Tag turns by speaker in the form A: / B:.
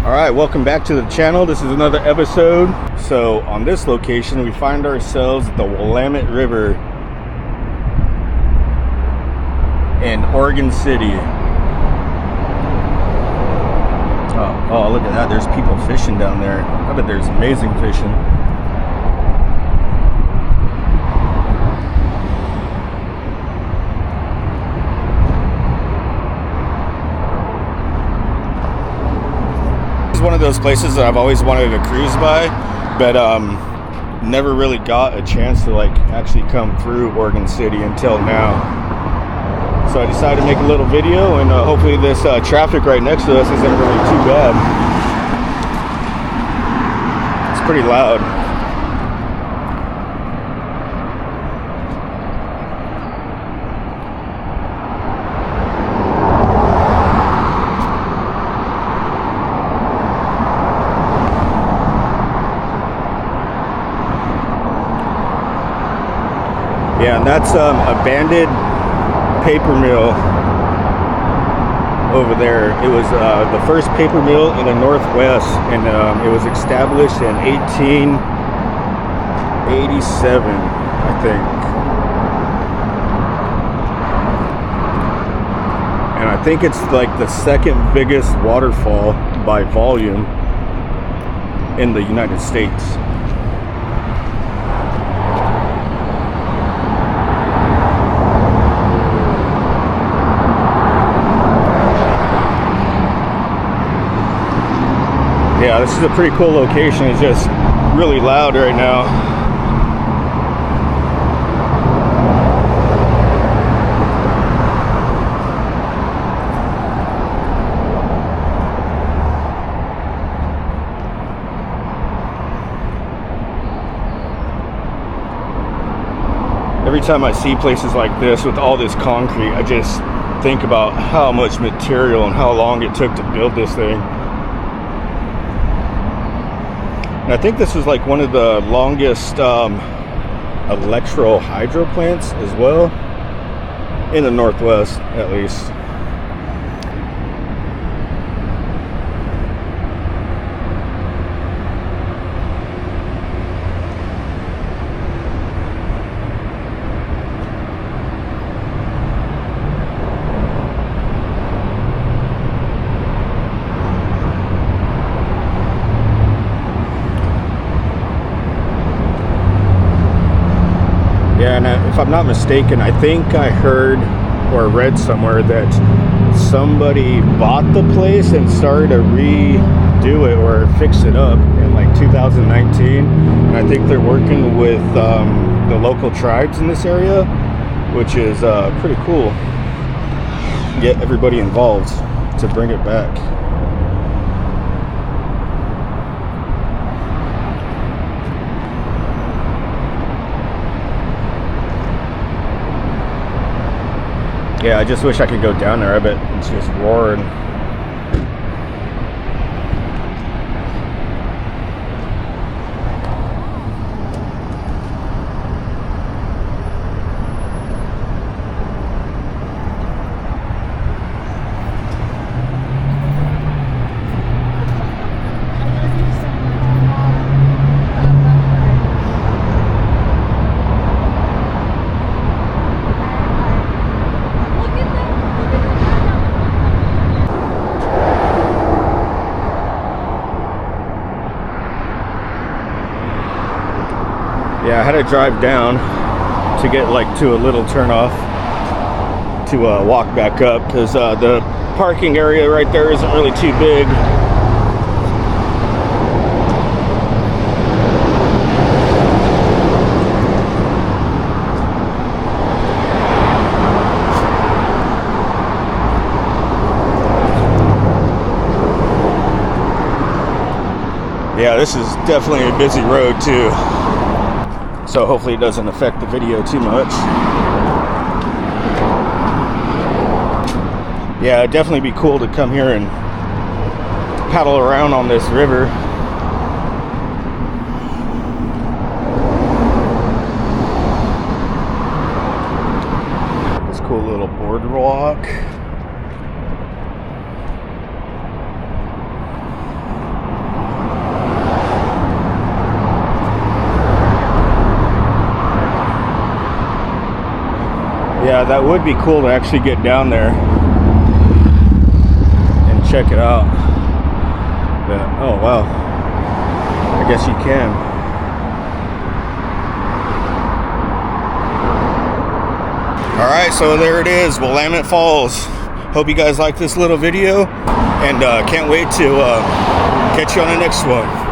A: Alright, welcome back to the channel. This is another episode. So on this location we find ourselves at the Willamette River in Oregon City. Oh, look at that. There's people fishing down there. I bet there's amazing fishing. One of those places that I've always wanted to cruise by, but never really got a chance to actually come through Oregon City until now. So I decided to make a little video, and hopefully this traffic right next to us isn't really too bad. It's pretty loud. Yeah, and that's abandoned paper mill over there. It was the first paper mill in the Northwest, and it was established in 1887, I think. And I think it's like the second biggest waterfall by volume in the United States. Yeah, this is a pretty cool location. It's just really loud right now. Every time I see places like this with all this concrete, I just think about how much material and how long it took to build this thing. And I think this was like one of the longest electro hydro plants as well, in the Northwest at least. Yeah, and if I'm not mistaken, I think I heard or read somewhere that somebody bought the place and started to redo it or fix it up in like 2019. And I think they're working with the local tribes in this area, which is pretty cool. Get everybody involved to bring it back. Yeah, I just wish I could go down there. I bet it's just roaring. Yeah, I had to drive down to get to a little turnoff to walk back up, because the parking area right there isn't really too big. Yeah, this is definitely a busy road too. So hopefully it doesn't affect the video too much. Yeah, it'd definitely be cool to come here and paddle around on this river. This cool little boardwalk. that would be cool to actually get down there and check it out. But, oh wow, I guess you can. All right, so there it is, Willamette Falls. Hope you guys like this little video, and can't wait to catch you on the next one.